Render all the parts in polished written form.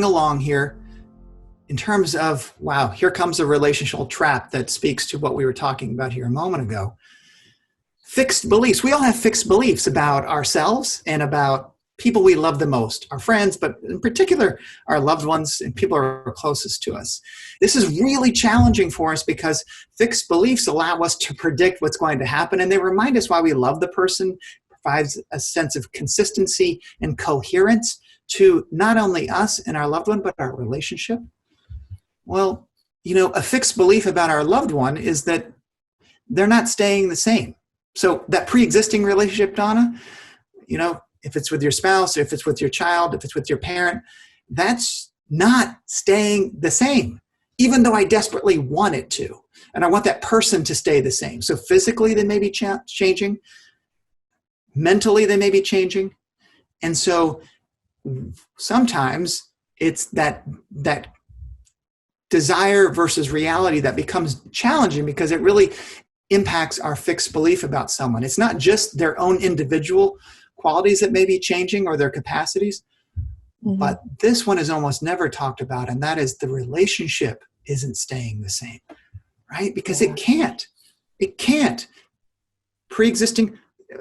going along here in terms of, wow, here comes a relational trap that speaks to what we were talking about here a moment ago. Fixed beliefs. We all have fixed beliefs about ourselves and about people we love the most, our friends, but in particular, our loved ones and people who are closest to us. This is really challenging for us because fixed beliefs allow us to predict what's going to happen, and they remind us why we love the person, provides a sense of consistency and coherence to not only us and our loved one, but our relationship. Well, a fixed belief about our loved one is that they're not staying the same. So that pre-existing relationship, Donna, if it's with your spouse, if it's with your child, if it's with your parent, that's not staying the same, even though I desperately want it to. And I want that person to stay the same. So physically, they may be changing. Mentally, they may be changing. And so sometimes it's that desire versus reality that becomes challenging because it really impacts our fixed belief about someone. It's not just their own individual qualities that may be changing or their capacities, but this one is almost never talked about, and that is the relationship isn't staying the same, right? Because it can't. Pre-existing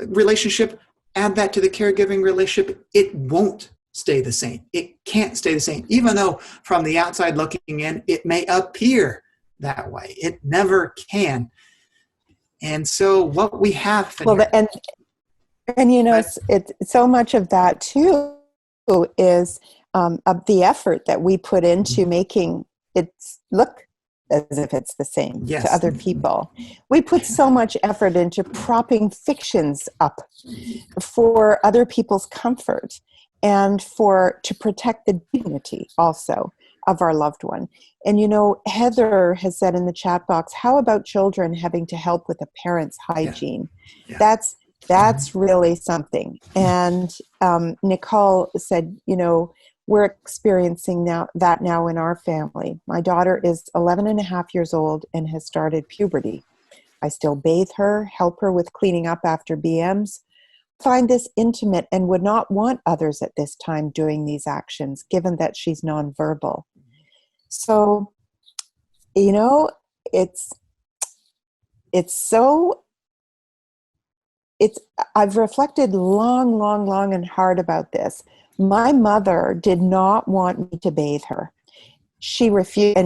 relationship, add that to the caregiving relationship, it won't stay the same. It can't stay the same, even though from the outside looking in, it may appear that way. It never can. And so what we have... it's so much of that too is of the effort that we put into making it look as if it's the same to other people. We put so much effort into propping fictions up for other people's comfort and to protect the dignity also of our loved one. And Heather has said in the chat box, how about children having to help with a parent's hygiene? Yeah. That's really something. And Nicole said, we're experiencing that now in our family. My daughter is 11 and a half years old and has started puberty. I still bathe her, help her with cleaning up after BMs, find this intimate and would not want others at this time doing these actions, given that she's nonverbal. So, I've reflected long and hard about this. My mother did not want me to bathe her. She refused,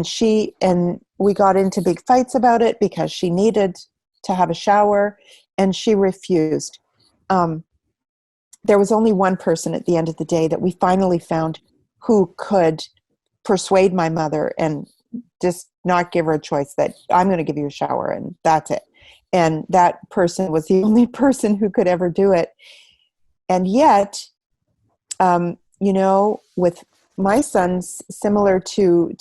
and we got into big fights about it because she needed to have a shower, and she refused. There was only one person at the end of the day that we finally found who could persuade my mother and just not give her a choice, that I'm going to give you a shower and that's it. And that person was the only person who could ever do it. And yet, with my sons, similar to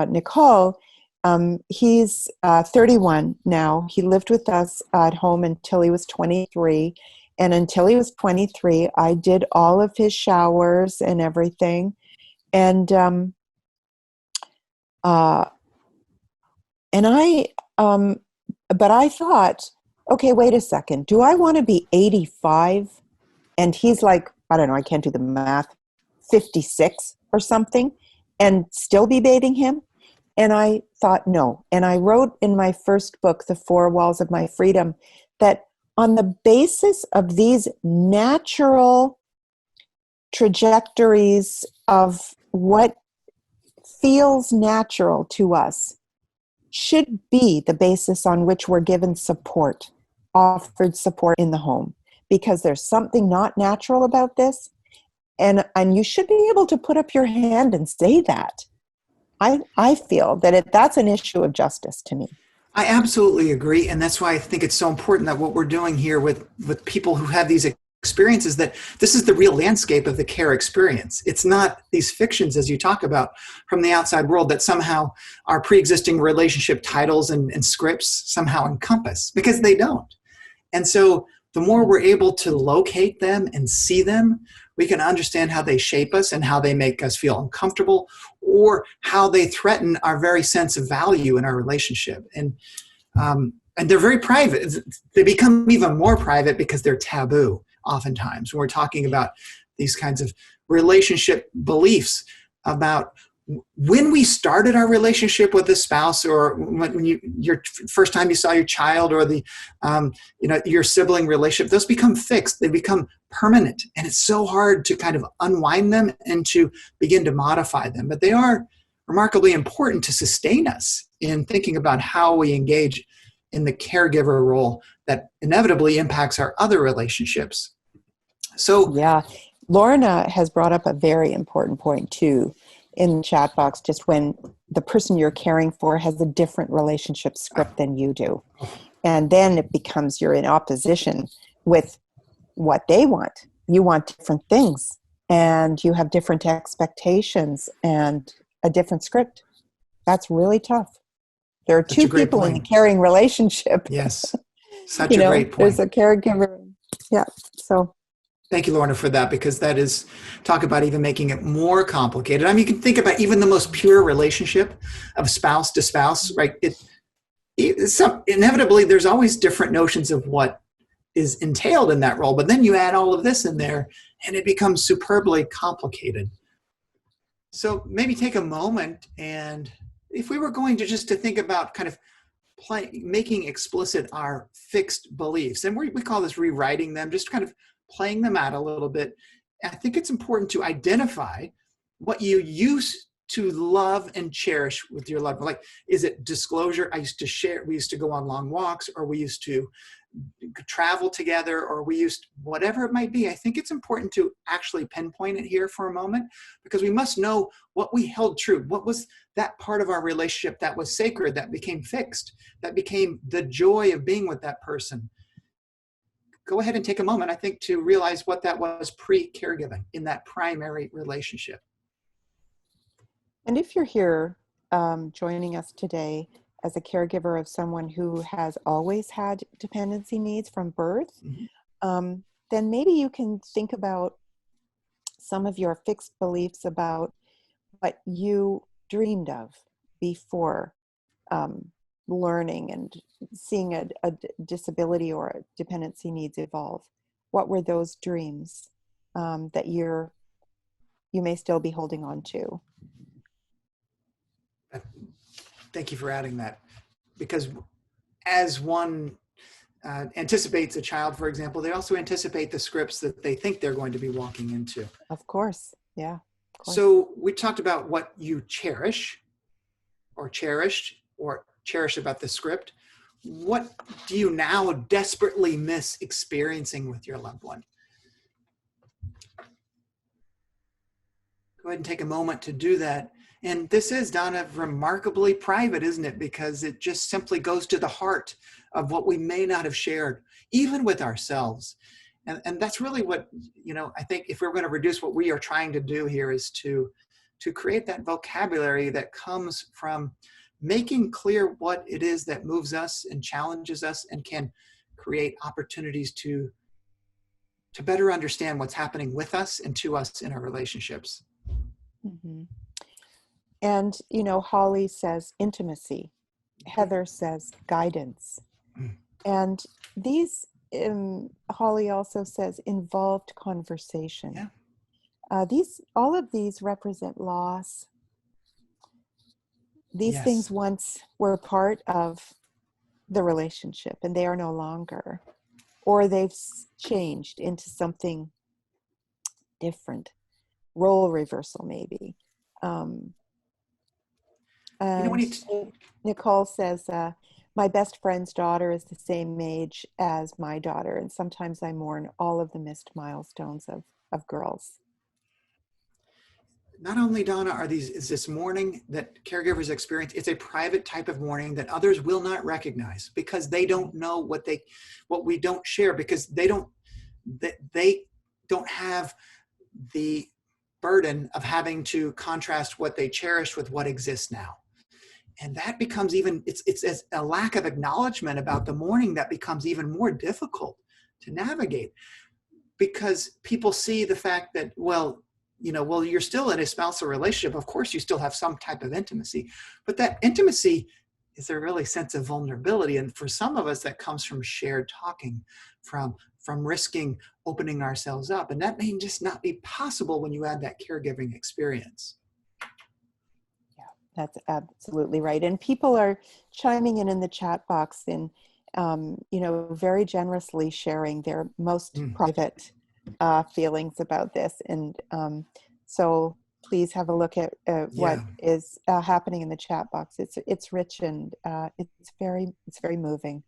Nicole, he's 31 now. He lived with us at home until he was 23. And until he was 23, I did all of his showers and everything. And but I thought, okay, wait a second. Do I want to be 85? And he's like, I don't know, I can't do the math, 56 or something, and still be bathing him? And I thought, no. And I wrote in my first book, The Four Walls of My Freedom, that on the basis of these natural trajectories of what feels natural to us should be the basis on which we're given support, offered support in the home, because there's something not natural about this. And you should be able to put up your hand and say that. I feel that that's an issue of justice to me. I absolutely agree. And that's why I think it's so important that what we're doing here with people who have these experiences, that this is the real landscape of the care experience. It's not these fictions, as you talk about, from the outside world that somehow our pre-existing relationship titles and scripts somehow encompass, because they don't. And so the more we're able to locate them and see them, we can understand how they shape us and how they make us feel uncomfortable, or how they threaten our very sense of value in our relationship. And they're very private. They become even more private because they're taboo oftentimes when we're talking about these kinds of relationship beliefs. about when we started our relationship with a spouse, or when your first time you saw your child, or the your sibling relationship. Those become fixed, they become permanent, and it's so hard to kind of unwind them and to begin to modify them. But they are remarkably important to sustain us in thinking about how we engage in the caregiver role that inevitably impacts our other relationships. So yeah, Lorna has brought up a very important point too in the chat box, just when the person you're caring for has a different relationship script than you do. And then it becomes you're in opposition with what they want. You want different things, and you have different expectations and a different script. That's really tough. There are two people in a caring relationship. Yes, such a great point. There's a caregiver. Yeah, so. Thank you, Lorna, for that, because that is, talk about even making it more complicated. I mean, you can think about even the most pure relationship of spouse to spouse, right? Inevitably, there's always different notions of what is entailed in that role, but then you add all of this in there and it becomes superbly complicated. So maybe take a moment, and if we were going to just to think about kind of making explicit our fixed beliefs, and we call this rewriting them, just kind of playing them out a little bit. I think it's important to identify what you used to love and cherish with your loved one. Like, is it disclosure? I used to share, we used to go on long walks, or we used to travel together, or we used, whatever it might be. I think it's important to actually pinpoint it here for a moment, because we must know what we held true. What was that part of our relationship that was sacred, that became fixed, that became the joy of being with that person. Go ahead and take a moment, I think, to realize what that was pre-caregiving in that primary relationship. And if you're here joining us today as a caregiver of someone who has always had dependency needs from birth, then maybe you can think about some of your fixed beliefs about what you dreamed of before learning and seeing a disability or a dependency needs evolve. What were those dreams that you may still be holding on to? Thank you for adding that, because as one anticipates a child, for example, they also anticipate the scripts that they think they're going to be walking into. Of course, yeah. Of course. So we talked about what you cherish or cherished or cherish about the script. What do you now desperately miss experiencing with your loved one? Go ahead and take a moment to do that. And this is, Donna, remarkably private, isn't it? Because it just simply goes to the heart of what we may not have shared, even with ourselves. And that's really what, I think if we're going to reduce, what we are trying to do here is to create that vocabulary that comes from making clear what it is that moves us and challenges us and can create opportunities to better understand what's happening with us and to us in our relationships. Mm-hmm. And, Holly says intimacy. Heather says guidance. And these, Holly also says involved conversation. Yeah. All of these represent loss. These things once were part of the relationship and they are no longer, or they've changed into something different, role reversal maybe. Nicole says, my best friend's daughter is the same age as my daughter, and sometimes I mourn all of the missed milestones of girls. Not only, Donna, is this mourning that caregivers experience, it's a private type of mourning that others will not recognize, because they don't know what we don't share, because they don't have the burden of having to contrast what they cherish with what exists now. And that becomes it's as a lack of acknowledgement about the mourning that becomes even more difficult to navigate, because people see the fact that, you're still in a spousal relationship. Of course, you still have some type of intimacy, but that intimacy is a really sense of vulnerability. And for some of us, that comes from shared talking, from risking opening ourselves up. And that may just not be possible when you add that caregiving experience. That's absolutely right. And people are chiming in the chat box and, very generously sharing their most private feelings about this. And so please have a look at what Yeah. is happening in the chat box. It's rich and it's very moving.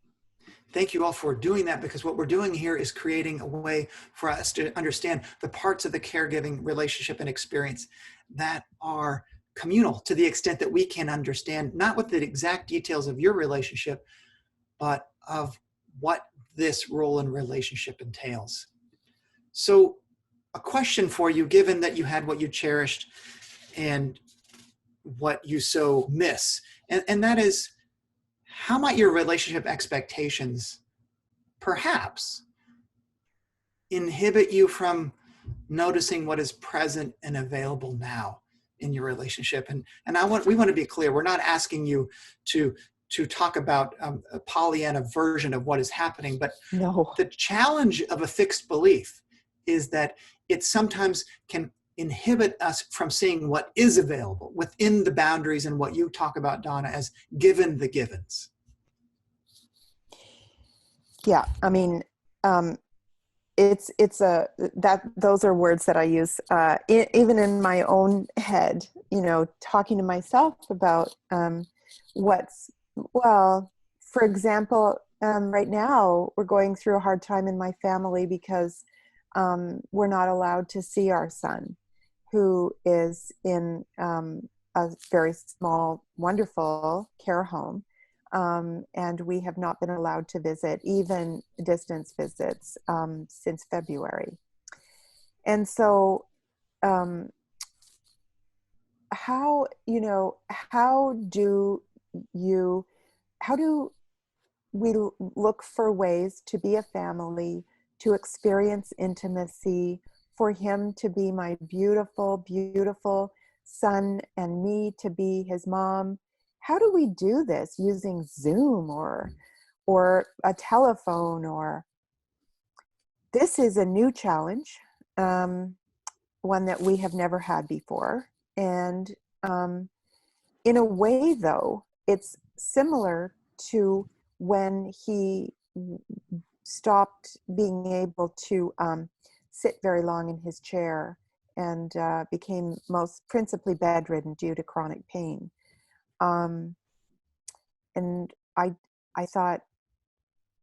Thank you all for doing that, because what we're doing here is creating a way for us to understand the parts of the caregiving relationship and experience that are communal, to the extent that we can understand, not what the exact details of your relationship, but of what this role and relationship entails. So a question for you, given that you had what you cherished and what you so miss, and that is, how might your relationship expectations perhaps inhibit you from noticing what is present and available now in your relationship? And we want to be clear. We're not asking you to talk about a Pollyanna version of what is happening, but No. the challenge of a fixed belief is that it sometimes can inhibit us from seeing what is available within the boundaries and what you talk about, Donna, as given the givens. Yeah, I mean, those are words that I use even in my own head, talking to myself about for example, right now we're going through a hard time in my family because we're not allowed to see our son, who is in a very small, wonderful care home. And we have not been allowed to visit, even distance visits, since February. And so how do we look for ways to be a family, to experience intimacy, for him to be my beautiful, beautiful son and me to be his mom? How do we do this using Zoom or a telephone? Or this is a new challenge, one that we have never had before. And in a way, though, it's similar to when he stopped being able to sit very long in his chair and became principally bedridden due to chronic pain. And I thought,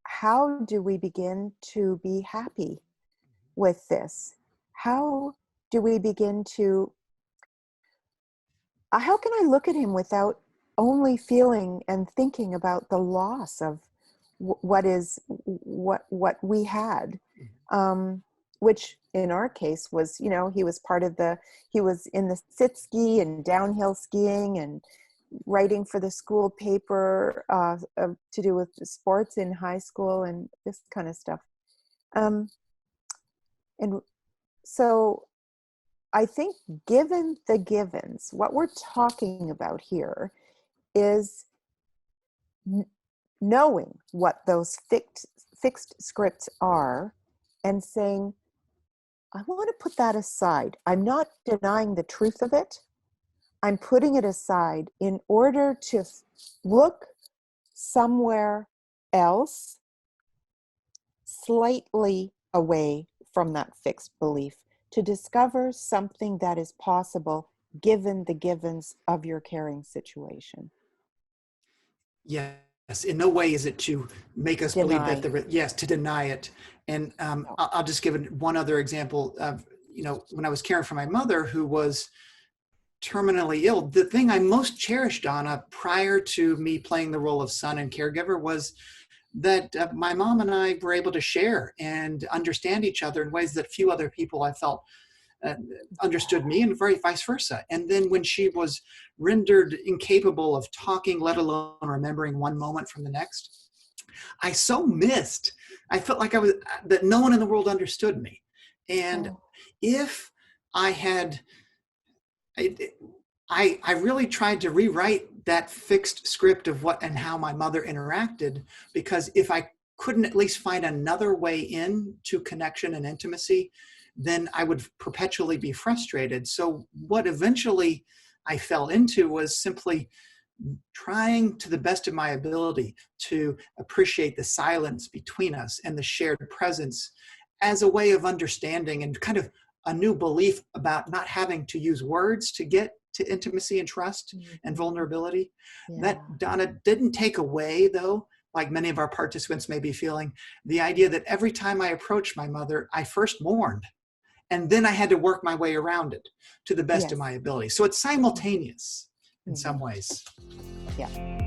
how do we begin to be happy with this? How do we begin to, how can I look at him without only feeling and thinking about the loss of what we had, which in our case was, he was he was in the sit ski and downhill skiing and writing for the school paper to do with sports in high school and this kind of stuff. And so I think, given the givens, what we're talking about here is knowing what those fixed scripts are and saying, I want to put that aside. I'm not denying the truth of it. I'm putting it aside in order to look somewhere else, slightly away from that fixed belief, to discover something that is possible given the givens of your caring situation. Yes, in no way is it to make us believe that to deny it. And No. I'll just give one other example of, when I was caring for my mother, who was terminally ill, the thing I most cherished, Donna, prior to me playing the role of son and caregiver, was that my mom and I were able to share and understand each other in ways that few other people, I felt, understood me, and vice versa. And then when she was rendered incapable of talking, let alone remembering one moment from the next, I so missed. I felt like that no one in the world understood me. And if I had, I really tried to rewrite that fixed script of what and how my mother interacted, because if I couldn't at least find another way in to connection and intimacy, then I would perpetually be frustrated. So what eventually I fell into was simply trying to the best of my ability to appreciate the silence between us and the shared presence as a way of understanding and kind of a new belief about not having to use words to get to intimacy and trust and vulnerability. Yeah. That, Donna, didn't take away, though, like many of our participants may be feeling, the idea that every time I approached my mother, I first mourned. And then I had to work my way around it to the best of my ability. So it's simultaneous in some ways. Yeah.